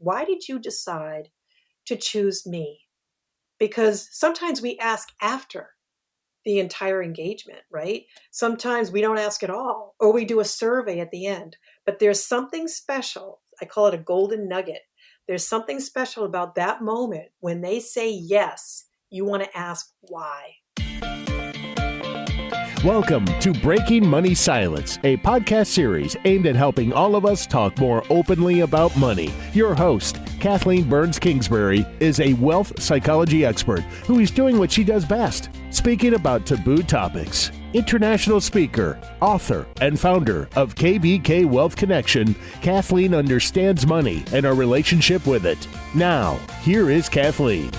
why did you decide to choose me? Because sometimes we ask after the entire engagement, right? Sometimes we don't ask at all, or we do a survey at the end. But there's something special. I call it a golden nugget. There's something special about that moment when they say yes, you want to ask why. Welcome to Breaking Money Silence, a podcast series aimed at helping all of us talk more openly about money. Your host, Kathleen Kingsbury, is a wealth psychology expert who is doing what she does best, speaking about taboo topics. International speaker, author, and founder of KBK Wealth Connection, Kathleen understands money and our relationship with it. Now, here is Kathleen.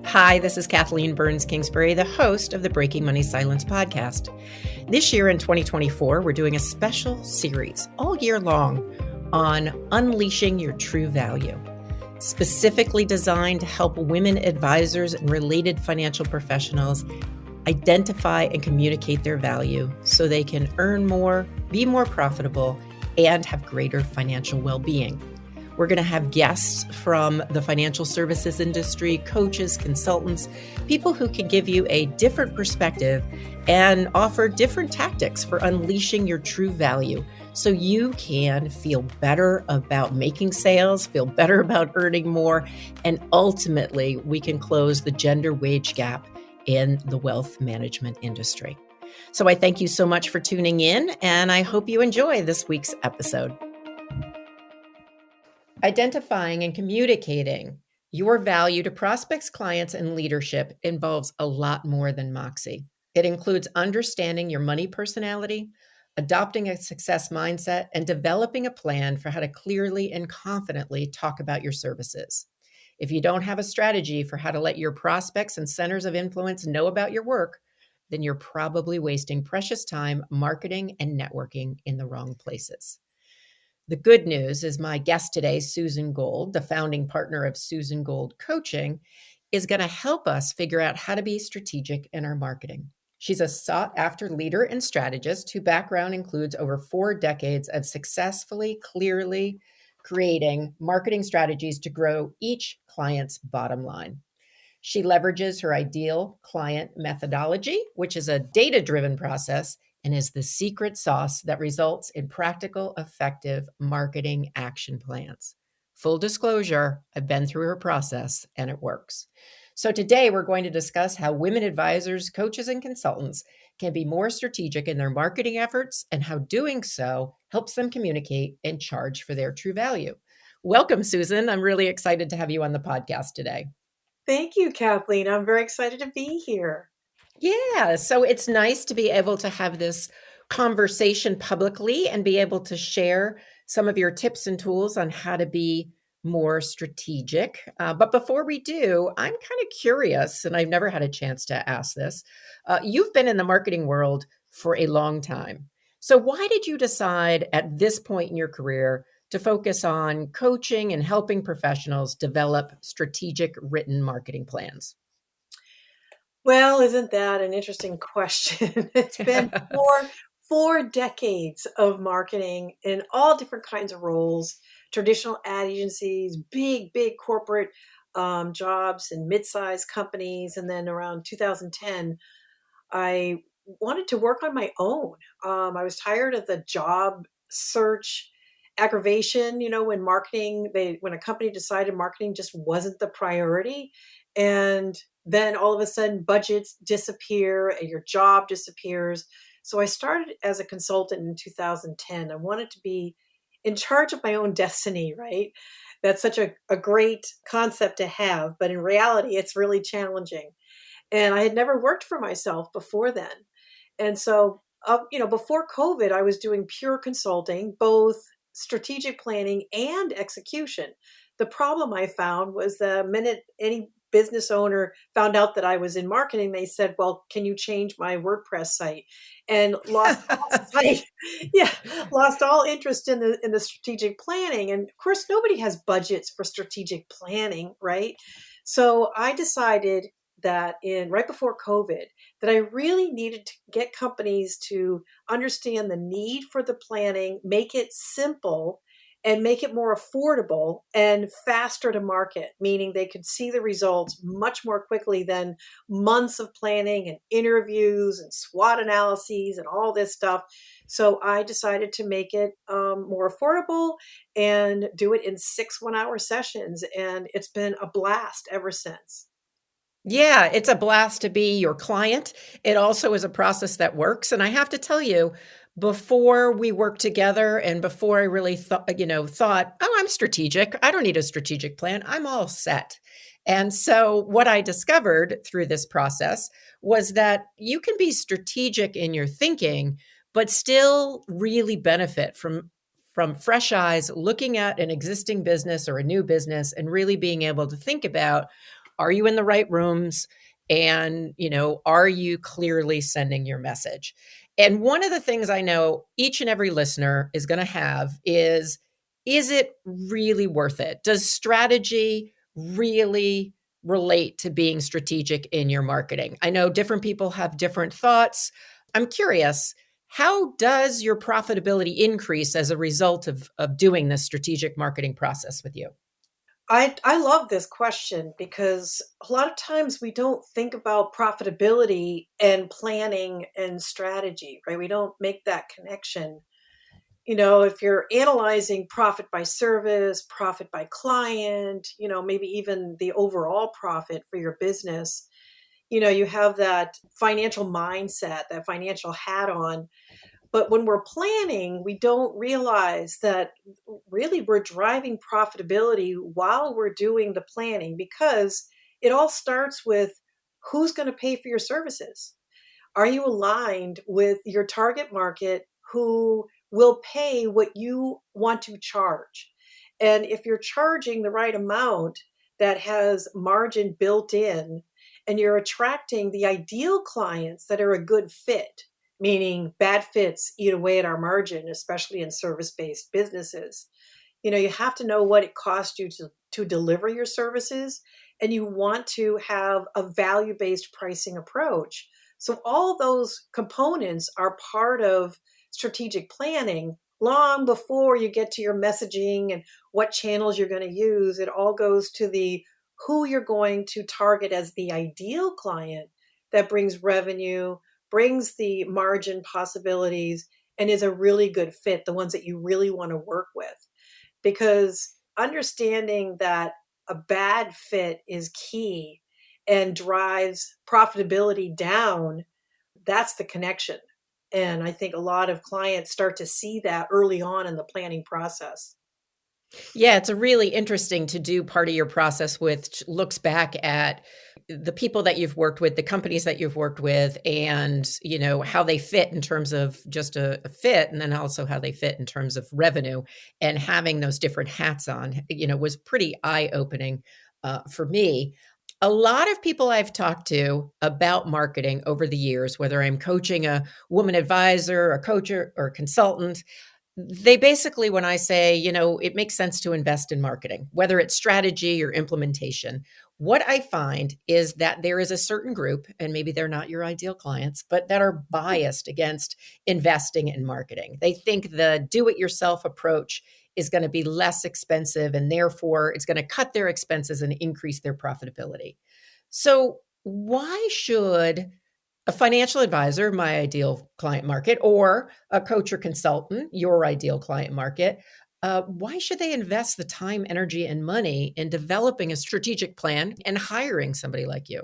Hi, this is Kathleen Kingsbury, the host of the Breaking Money Silence podcast. This year in 2024, we're doing a special series all year long on unleashing your true value, specifically designed to help women advisors and related financial professionals identify and communicate their value so they can earn more, be more profitable, and have greater financial well-being. We're going to have guests from the financial services industry, coaches, consultants, people who can give you a different perspective and offer different tactics for unleashing your true value so you can feel better about making sales, feel better about earning more, and ultimately we can close the gender wage gap in the wealth management industry. So I thank you so much for tuning in, and I hope you enjoy this week's episode. Identifying and communicating your value to prospects, clients, and leadership involves a lot more than moxie. It includes understanding your money personality, adopting a success mindset, and developing a plan for how to clearly and confidently talk about your services. If you don't have a strategy for how to let your prospects and centers of influence know about your work, then you're probably wasting precious time marketing and networking in the wrong places. The good news is my guest today, Susan Gold, the founding partner of Susan Gold Coaching, is going to help us figure out how to be strategic in our marketing. She's a sought-after leader and strategist whose background includes over 4 decades of successfully, clearly creating marketing strategies to grow each client's bottom line. She leverages her ideal client methodology, which is a data-driven process, and is the secret sauce that results in practical, effective marketing action plans. Full disclosure, I've been through her process and it works. So today we're going to discuss how women advisors, coaches, and consultants can be more strategic in their marketing efforts and how doing so helps them communicate and charge for their true value. Welcome, Susan. I'm really excited to have you on the podcast today. Thank you, Kathleen. I'm very excited to be here. Yeah, so it's nice to be able to have this conversation publicly and be able to share some of your tips and tools on how to be more strategic. But before we do, I'm kind of curious, and I've never had a chance to ask this. You've been in the marketing world for a long time. So why did you decide at this point in your career to focus on coaching and helping professionals develop strategic written marketing plans? Well, isn't that an interesting question? It's been four decades of marketing in all different kinds of roles, traditional ad agencies, big corporate jobs and mid-sized companies. And then around 2010, I wanted to work on my own. I was tired of the job search aggravation, when a company decided marketing just wasn't the priority. And then all of a sudden budgets disappear and your job disappears. So I started as a consultant in 2010. I wanted to be in charge of my own destiny, right? That's such a great concept to have, but in reality, it's really challenging. And I had never worked for myself before then. And so, before COVID, I was doing pure consulting, both strategic planning and execution. The problem I found was the minute any business owner found out that I was in marketing, they said, well, can you change my WordPress site? And lost all interest in the strategic planning. And of course, nobody has budgets for strategic planning, right? So I decided that in right before COVID that I really needed to get companies to understand the need for the planning, make it simple and make it more affordable and faster to market, meaning they could see the results much more quickly than months of planning and interviews and SWOT analyses and all this stuff. So I decided to make it more affordable and do it in 6 1-hour sessions. And it's been a blast ever since. Yeah, it's a blast to be your client. It also is a process that works. And I have to tell you, before we worked together and before I really thought, oh, I'm strategic. I don't need a strategic plan. I'm all set. And so what I discovered through this process was that you can be strategic in your thinking, but still really benefit from fresh eyes, looking at an existing business or a new business and really being able to think about, are you in the right rooms? And, are you clearly sending your message? And one of the things I know each and every listener is going to have is it really worth it? Does strategy really relate to being strategic in your marketing? I know different people have different thoughts. I'm curious, how does your profitability increase as a result of doing this strategic marketing process with you? I love this question because a lot of times we don't think about profitability and planning and strategy, right? We don't make that connection. If you're analyzing profit by service, profit by client, maybe even the overall profit for your business, you have that financial mindset, that financial hat on. But when we're planning, we don't realize that really we're driving profitability while we're doing the planning because it all starts with who's going to pay for your services. Are you aligned with your target market who will pay what you want to charge? And if you're charging the right amount that has margin built in and you're attracting the ideal clients that are a good fit, meaning bad fits eat away at our margin, especially in service-based businesses. You have to know what it costs you to deliver your services, and you want to have a value-based pricing approach. So all those components are part of strategic planning long before you get to your messaging and what channels you're going to use. It all goes to the who you're going to target as the ideal client that brings revenue, brings the margin possibilities, and is a really good fit, the ones that you really want to work with. Because understanding that a bad fit is key and drives profitability down, that's the connection. And I think a lot of clients start to see that early on in the planning process. Yeah, it's a really interesting to do part of your process which looks back at the people that you've worked with, the companies that you've worked with, and how they fit in terms of just a fit, and then also how they fit in terms of revenue, and having those different hats on, was pretty eye-opening for me. A lot of people I've talked to about marketing over the years, whether I'm coaching a woman advisor, a coach, or a consultant, they basically, when I say, it makes sense to invest in marketing, whether it's strategy or implementation, what I find is that there is a certain group, and maybe they're not your ideal clients, but that are biased against investing in marketing. They think the do it yourself approach is going to be less expensive, and therefore it's going to cut their expenses and increase their profitability. So, why should a financial advisor, my ideal client market, or a coach or consultant, your ideal client market, why should they invest the time, energy, and money in developing a strategic plan and hiring somebody like you?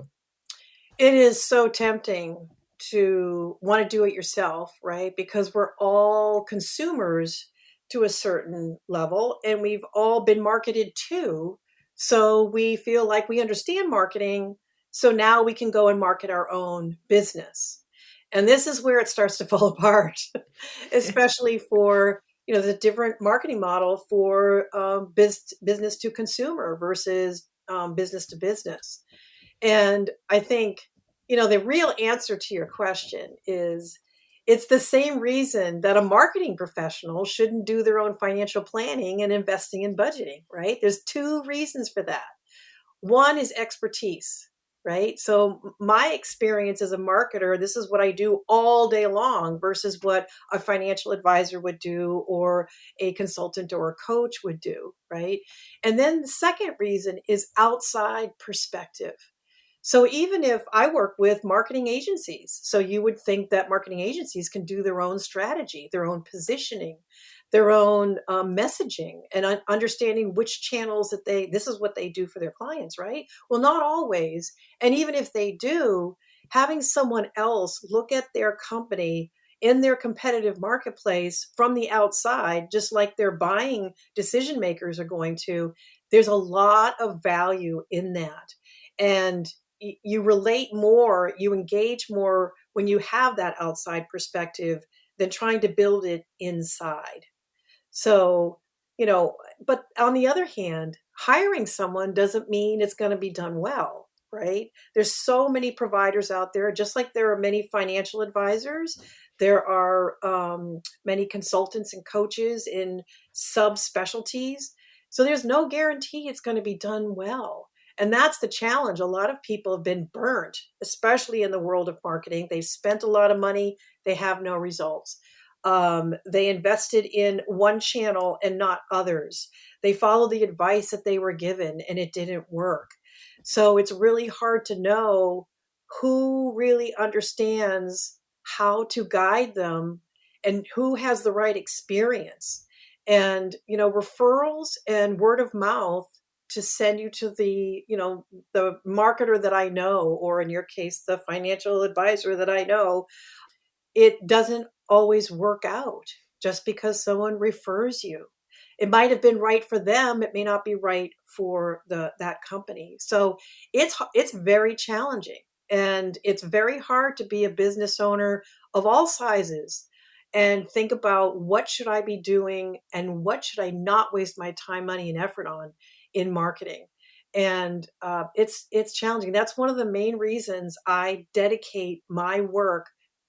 It is so tempting to want to do it yourself, right? Because we're all consumers to a certain level and we've all been marketed to. So we feel like we understand marketing. So now we can go and market our own business. And this is where it starts to fall apart, especially for the different marketing model for business to consumer versus business to business. And I think, the real answer to your question is it's the same reason that a marketing professional shouldn't do their own financial planning and investing in budgeting, right? There's two reasons for that. One is expertise. right? So my experience as a marketer, this is what I do all day long versus what a financial advisor would do or a consultant or a coach would do, right? And then the second reason is outside perspective. So even if I work with marketing agencies, so you would think that marketing agencies can do their own strategy, their own positioning, their own messaging, and understanding which channels that this is what they do for their clients, right? Well, not always. And even if they do, having someone else look at their company in their competitive marketplace from the outside, just like their buying decision makers are going to, there's a lot of value in that. And you relate more, you engage more when you have that outside perspective than trying to build it inside. So, but on the other hand, hiring someone doesn't mean it's going to be done well, right? There's so many providers out there, just like there are many financial advisors. There are many consultants and coaches in subspecialties. So there's no guarantee it's going to be done well. And that's the challenge. A lot of people have been burnt, especially in the world of marketing. They've spent a lot of money, they have no results. They invested in one channel and not others. They followed the advice that they were given and it didn't work. So it's really hard to know who really understands how to guide them and who has the right experience. And, referrals and word of mouth to send you to the marketer that I know, or in your case, the financial advisor that I know, it doesn't always work out just because someone refers you. It might have been right for them, it may not be right for that company. So it's very challenging, and it's very hard to be a business owner of all sizes and think about what should I be doing and what should I not waste my time, money, and effort on in marketing. And it's challenging. That's one of the main reasons I dedicate my work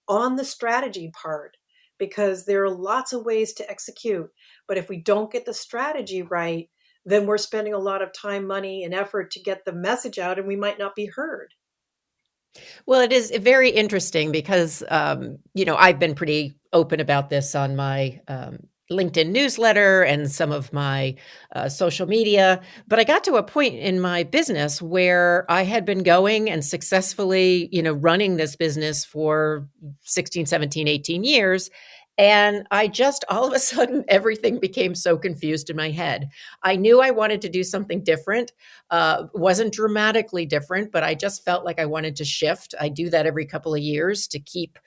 on the strategy part, because there are lots of ways to execute. But if we don't get the strategy right, then we're spending a lot of time, money, and effort to get the message out, and we might not be heard. Well, it is very interesting because, I've been pretty open about this on my LinkedIn newsletter and some of my social media. But I got to a point in my business where I had been going and successfully, running this business for 16, 17, 18 years. And I just all of a sudden, everything became so confused in my head. I knew I wanted to do something different. Wasn't dramatically different, but I just felt like I wanted to shift. I do that every couple of years to keep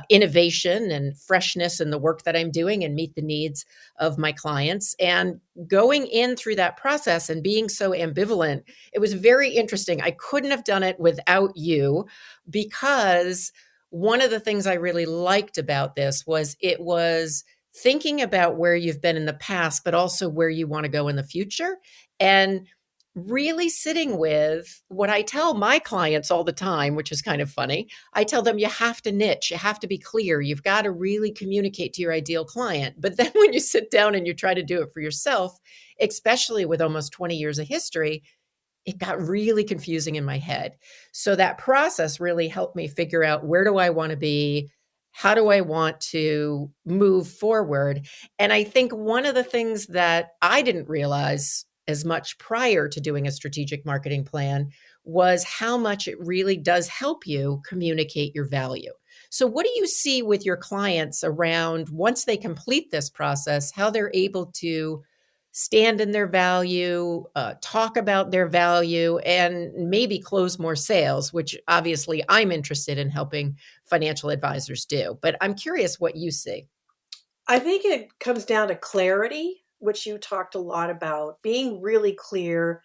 innovation and freshness in the work that I'm doing and meet the needs of my clients. And going in through that process and being so ambivalent, it was very interesting. I couldn't have done it without you, because one of the things I really liked about this was it was thinking about where you've been in the past, but also where you want to go in the future. And really sitting with what I tell my clients all the time, which is kind of funny. I tell them you have to niche, you have to be clear, you've got to really communicate to your ideal client. But then when you sit down and you try to do it for yourself, especially with almost 20 years of history, it got really confusing in my head. So that process really helped me figure out, where do I want to be? How do I want to move forward? And I think one of the things that I didn't realize as much prior to doing a strategic marketing plan was how much it really does help you communicate your value. So what do you see with your clients around, once they complete this process, how they're able to stand in their value, talk about their value, and maybe close more sales, which obviously I'm interested in helping financial advisors do. But I'm curious what you see. I think it comes down to clarity, which you talked a lot about, being really clear.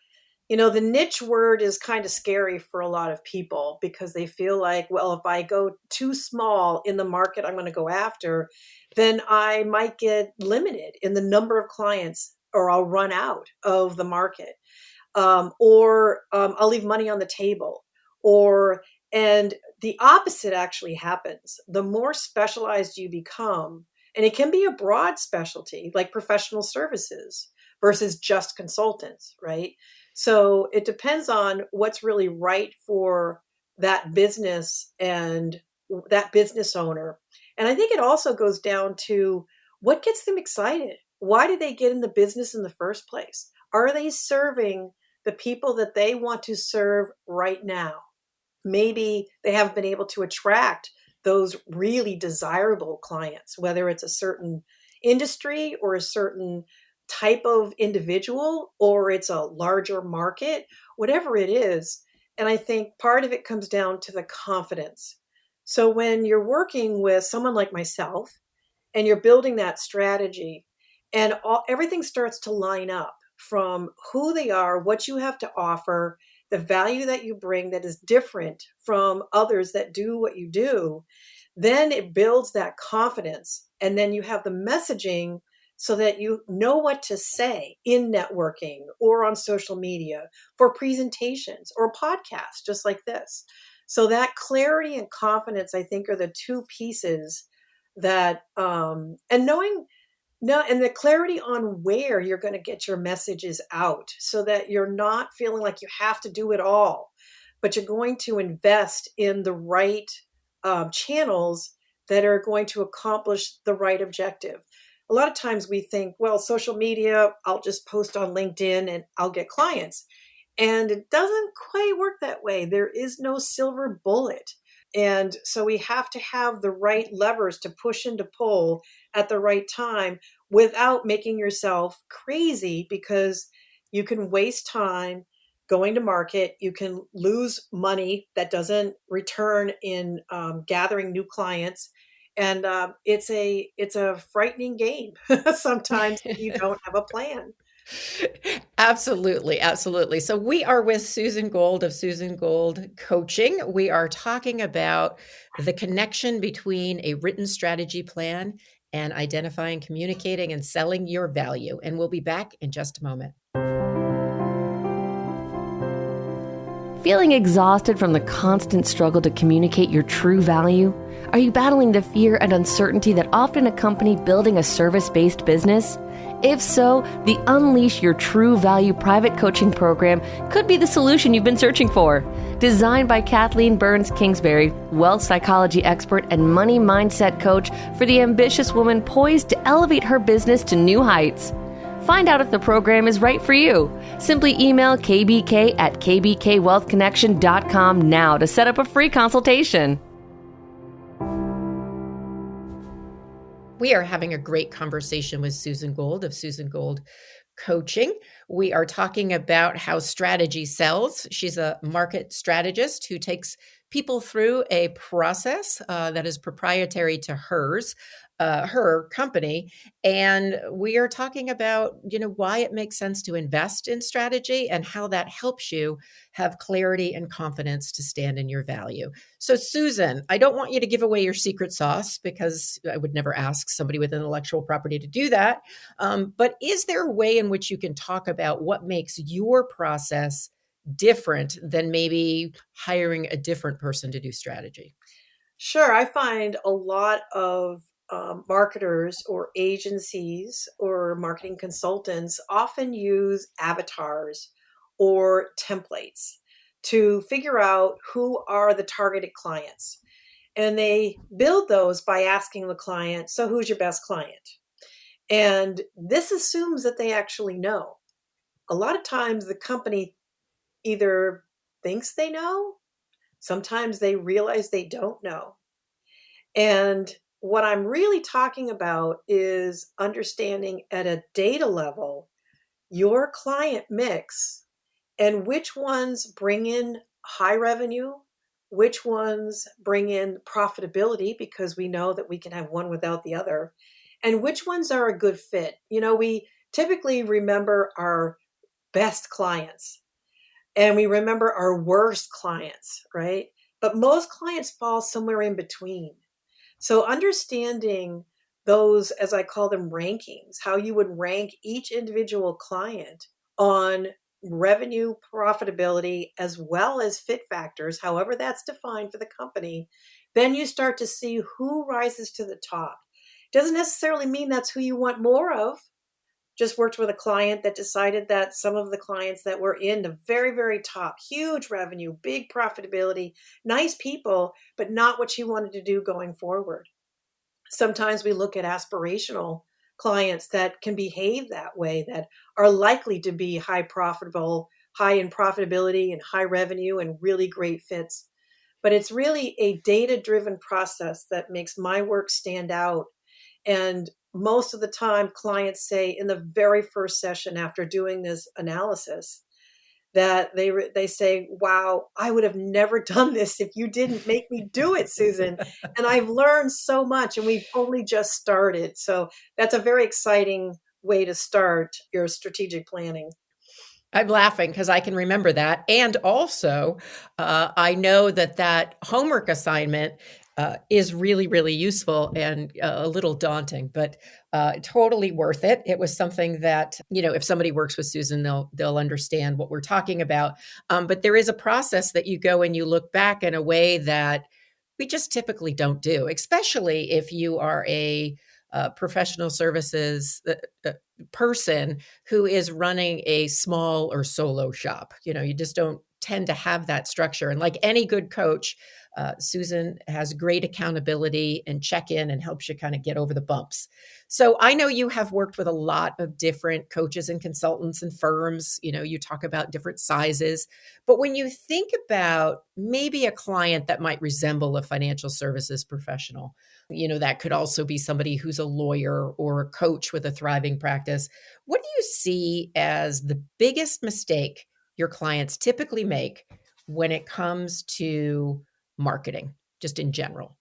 The niche word is kind of scary for a lot of people because they feel like, well, if I go too small in the market I'm going to go after, then I might get limited in the number of clients, or I'll run out of the market, or I'll leave money on the table, and the opposite actually happens. The more specialized you become, and it can be a broad specialty like professional services versus just consultants, right? So it depends on what's really right for that business and that business owner. And I think it also goes down to what gets them excited. Why did they get in the business in the first place? Are they serving the people that they want to serve right now? Maybe they haven't been able to attract those really desirable clients, whether it's a certain industry or a certain type of individual or it's a larger market, whatever it is. And I think part of it comes down to the confidence. So when you're working with someone like myself and you're building that strategy and everything starts to line up from who they are, what you have to offer, the value that you bring that is different from others that do what you do, then it builds that confidence. And then you have the messaging so that you know what to say in networking or on social media for presentations or podcasts just like this. So that clarity and confidence, I think, are the two pieces that and knowing no, and the clarity on where you're going to get your messages out so that you're not feeling like you have to do it all, but you're going to invest in the right channels that are going to accomplish the right objective. A lot of times we think, well, social media, I'll just post on LinkedIn and I'll get clients. And it doesn't quite work that way. There is no silver bullet. And so we have to have the right levers to push and to pull at the right time without making yourself crazy because you can waste time going to market. You can lose money that doesn't return in gathering new clients. And it's a frightening game sometimes if you don't have a plan. Absolutely, absolutely. So we are with Susan Gold of Susan Gold Coaching. We are talking about the connection between a written strategy plan and identifying, communicating, and selling your value. And we'll be back in just a moment. Feeling exhausted from the constant struggle to communicate your true value? Are you battling the fear and uncertainty that often accompany building a service-based business? If so, the Unleash Your True Value private coaching program could be the solution you've been searching for. Designed by Kathleen Burns Kingsbury, wealth psychology expert and money mindset coach for the ambitious woman poised to elevate her business to new heights. Find out if the program is right for you. Simply email kbk@kbkwealthconnection.com now to set up a free consultation. We are having a great conversation with Susan Gold of Susan Gold Coaching. We are talking about how strategy sells. She's a market strategist who takes people through a process that is proprietary to her company. And we are talking about, why it makes sense to invest in strategy and how that helps you have clarity and confidence to stand in your value. So, Susan, I don't want you to give away your secret sauce because I would never ask somebody with intellectual property to do that. But is there a way in which you can talk about what makes your process different than maybe hiring a different person to do strategy? Sure. I find a lot of marketers or agencies or marketing consultants often use avatars or templates to figure out who are the targeted clients. And they build those by asking the client, so who's your best client? And this assumes that they actually know. A lot of times the company either thinks they know, sometimes they realize they don't know. And what I'm really talking about is understanding at a data level your client mix and which ones bring in high revenue, which ones bring in profitability, because we know that we can have one without the other, and which ones are a good fit. We typically remember our best clients and we remember our worst clients, right? But most clients fall somewhere in between. So understanding those, as I call them, rankings, how you would rank each individual client on revenue, profitability, as well as fit factors, however that's defined for the company, then you start to see who rises to the top. Doesn't necessarily mean that's who you want more of, just worked with a client that decided that some of the clients that were in the very, very top, huge revenue, big profitability, nice people, but not what she wanted to do going forward. Sometimes we look at aspirational clients that can behave that way, that are likely to be high in profitability and high revenue and really great fits. But it's really a data driven process that makes my work stand out. And most of the time, clients say in the very first session after doing this analysis, that they say, "Wow, I would have never done this if you didn't make me do it, Susan. And I've learned so much, and we've only just started." So that's a very exciting way to start your strategic planning. I'm laughing because I can remember that. And also, I know that homework assignment is really, really useful and a little daunting, but totally worth it. It was something that, if somebody works with Susan, they'll understand what we're talking about. But there is a process that you go and you look back in a way that we just typically don't do, especially if you are a professional services person who is running a small or solo shop. You just don't tend to have that structure. And like any good coach, Susan has great accountability and check in and helps you kind of get over the bumps. So I know you have worked with a lot of different coaches and consultants and firms. You talk about different sizes. But when you think about maybe a client that might resemble a financial services professional, that could also be somebody who's a lawyer or a coach with a thriving practice. What do you see as the biggest mistake your clients typically make when it comes to marketing, just in general?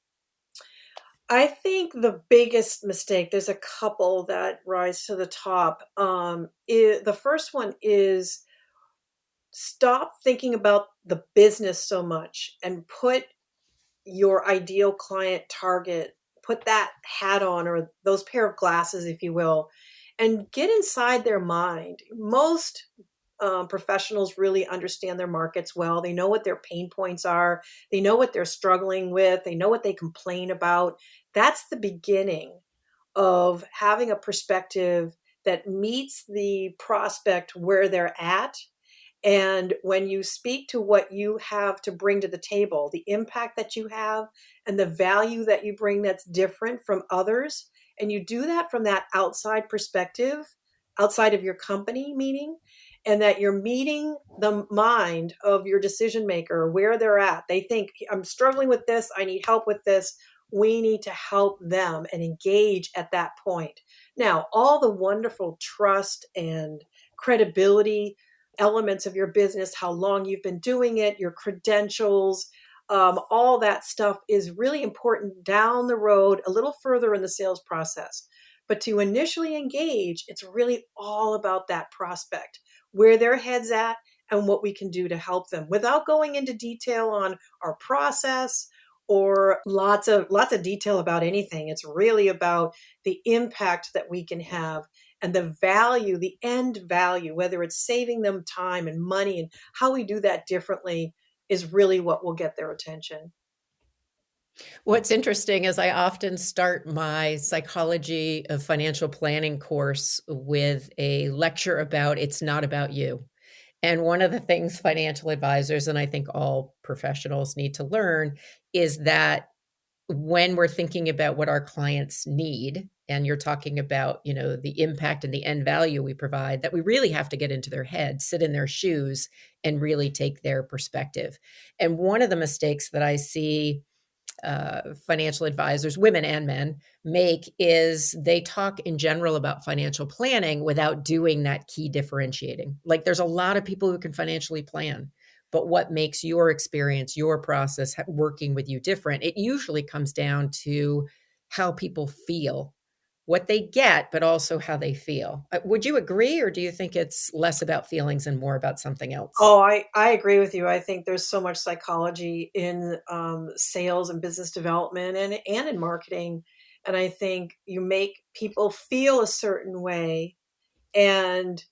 I think the biggest mistake, there's a couple that rise to the top. The first one is stop thinking about the business so much and put your ideal client target, put that hat on or those pair of glasses, if you will, and get inside their mind. Most professionals really understand their markets well. They know what their pain points are. They know what they're struggling with. They know what they complain about. That's the beginning of having a perspective that meets the prospect where they're at. And when you speak to what you have to bring to the table, the impact that you have and the value that you bring that's different from others, and you do that from that outside perspective, outside of your company meeting, and that you're meeting the mind of your decision maker where they're at. They think, I'm struggling with this, I need help with this. We need to help them and engage at that point. Now, all the wonderful trust and credibility elements of your business, how long you've been doing it, your credentials, all that stuff is really important down the road, a little further in the sales process. But to initially engage, it's really all about that prospect, where their head's at, and what we can do to help them without going into detail on our process or lots of detail about anything. It's really about the impact that we can have and the value, the end value, whether it's saving them time and money, and how we do that differently is really what will get their attention. What's interesting is I often start my psychology of financial planning course with a lecture about it's not about you. And one of the things financial advisors, and I think all professionals need to learn, is that when we're thinking about what our clients need, and you're talking about, the impact and the end value we provide, that we really have to get into their head, sit in their shoes, and really take their perspective. And one of the mistakes that I see financial advisors, women and men, make is they talk in general about financial planning without doing that key differentiating. Like there's a lot of people who can financially plan, but what makes your experience, your process working with you different? It usually comes down to how people feel, what they get, but also how they feel. Would you agree, or do you think it's less about feelings and more about something else? Oh, I agree with you. I think there's so much psychology in sales and business development and in marketing. And I think you make people feel a certain way. And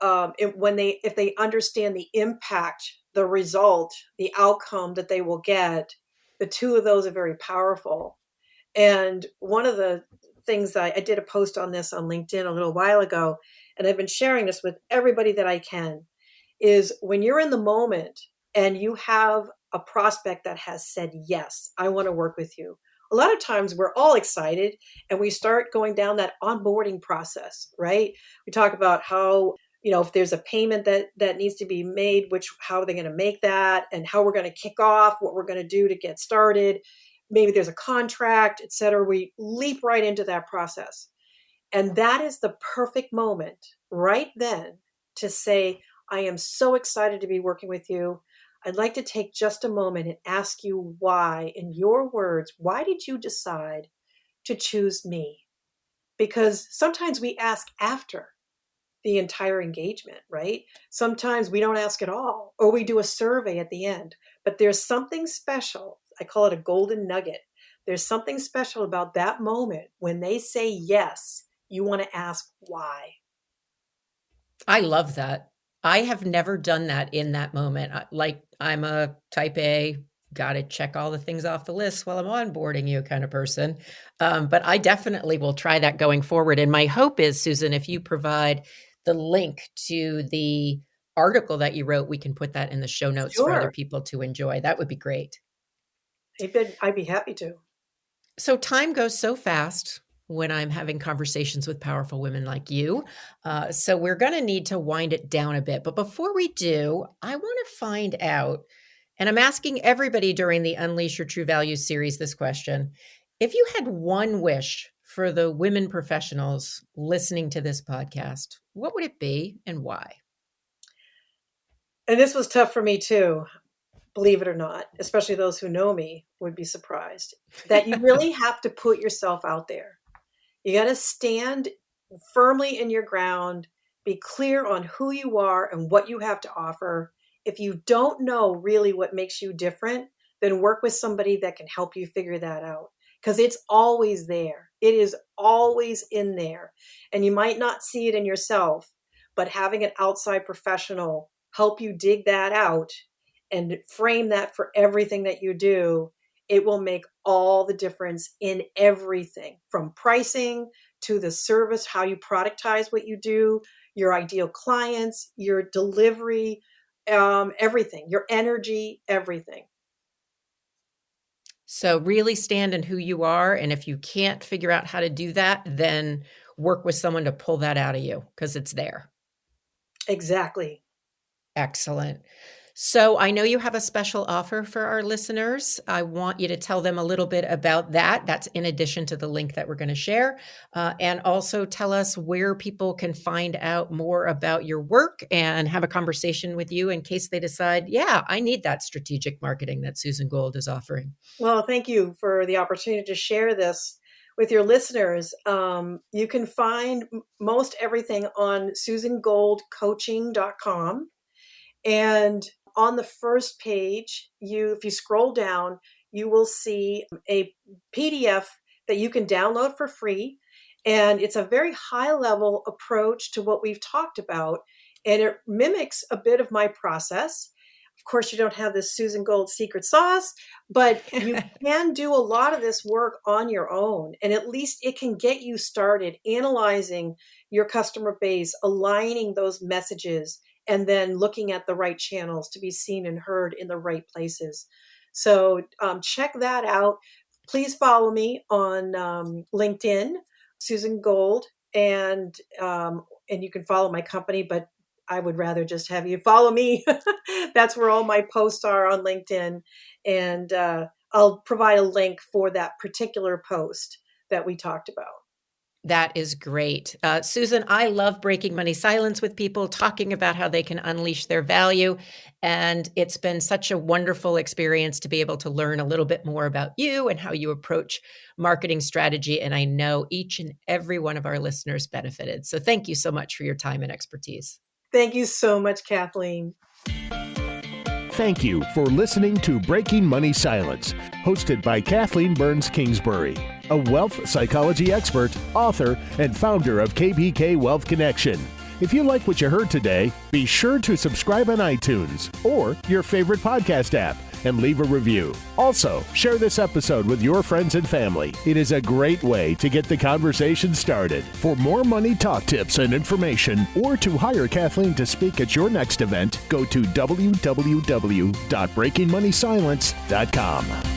if they understand the impact, the result, the outcome that they will get, the two of those are very powerful. And one of the things that I did a post on this on LinkedIn a little while ago, and I've been sharing this with everybody that I can, is when you're in the moment and you have a prospect that has said, yes, I want to work with you. A lot of times we're all excited and we start going down that onboarding process, right? We talk about how, if there's a payment that needs to be made, how are they going to make that, and how we're going to kick off, what we're going to do to get started. Maybe there's a contract, et cetera. We leap right into that process. And that is the perfect moment right then to say, I am so excited to be working with you. I'd like to take just a moment and ask you why, in your words, why did you decide to choose me? Because sometimes we ask after the entire engagement, right? Sometimes we don't ask at all, or we do a survey at the end. But there's something special. I call it a golden nugget. There's something special about that moment when they say yes, you want to ask why. I love that. I have never done that in that moment. I'm a type A, got to check all the things off the list while I'm onboarding you kind of person. But I definitely will try that going forward. And my hope is, Susan, if you provide the link to the article that you wrote, we can put that in the show notes for other people to enjoy. That would be great. I'd be happy to. So time goes so fast when I'm having conversations with powerful women like you. So we're going to need to wind it down a bit. But before we do, I want to find out, and I'm asking everybody during the Unleash Your True Values series this question. If you had one wish for the women professionals listening to this podcast, what would it be and why? And this was tough for me too, believe it or not, especially those who know me would be surprised, that you really have to put yourself out there. You got to stand firmly in your ground, be clear on who you are and what you have to offer. If you don't know really what makes you different, then work with somebody that can help you figure that out, because it's always there. It is always in there. And you might not see it in yourself, but having an outside professional help you dig that out and frame that for everything that you do, it will make all the difference in everything, from pricing to the service, how you productize what you do, your ideal clients, your delivery, everything, your energy, everything. So really stand in who you are. And if you can't figure out how to do that, then work with someone to pull that out of you, because it's there. Exactly. Excellent. So I know you have a special offer for our listeners. I want you to tell them a little bit about that. That's in addition to the link that we're going to share. And also tell us where people can find out more about your work and have a conversation with you in case they decide, yeah, I need that strategic marketing that Susan Gold is offering. Well, thank you for the opportunity to share this with your listeners. You can find most everything on susangoldcoaching.com. And on the first page, if you scroll down, you will see a PDF that you can download for free. And it's a very high level approach to what we've talked about. And it mimics a bit of my process. Of course, you don't have this Susan Gold secret sauce, but you can do a lot of this work on your own. And at least it can get you started analyzing your customer base, aligning those messages, and then looking at the right channels to be seen and heard in the right places. So check that out. Please follow me on LinkedIn, Susan Gold, and you can follow my company, but I would rather just have you follow me. That's where all my posts are on LinkedIn. And I'll provide a link for that particular post that we talked about. That is great. Susan, I love breaking money silence with people, talking about how they can unleash their value. And it's been such a wonderful experience to be able to learn a little bit more about you and how you approach marketing strategy. And I know each and every one of our listeners benefited. So thank you so much for your time and expertise. Thank you so much, Kathleen. Thank you for listening to Breaking Money Silence, hosted by Kathleen Burns Kingsbury, a wealth psychology expert, author, and founder of KBK Wealth Connection. If you like what you heard today, be sure to subscribe on iTunes or your favorite podcast app and leave a review. Also, share this episode with your friends and family. It is a great way to get the conversation started. For more money talk tips and information, or to hire Kathleen to speak at your next event, go to www.breakingmoneysilence.com.